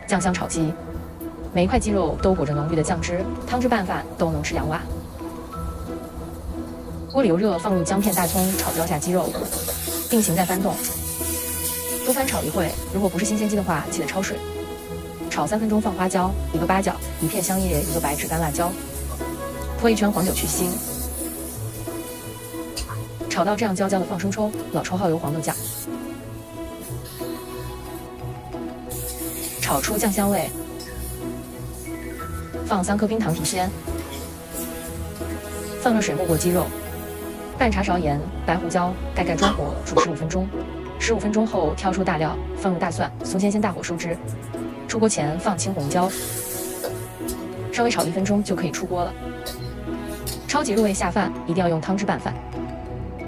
酱香炒鸡，每一块鸡肉都裹着浓郁的酱汁，汤汁拌饭都能吃2碗。锅里油热，放入姜片、大葱，炒焦下鸡肉，定型再翻动，多翻炒一会。如果不是新鲜鸡的话，记得焯水。炒3分钟，放花椒，1个八角，1片香叶，1个白芷干辣椒，泼1圈黄酒去腥。炒到这样焦焦的，放生抽，老抽、耗油、黄豆酱，炒出酱香味，放3颗冰糖提鲜，放热水没过鸡肉。半茶勺盐、白胡椒，盖中火煮15分钟。15分钟后挑出大料，放入大蒜、松鲜，先大火收汁。出锅前放青红椒，稍微炒1分钟就可以出锅了。超级入味下饭，一定要用汤汁拌饭。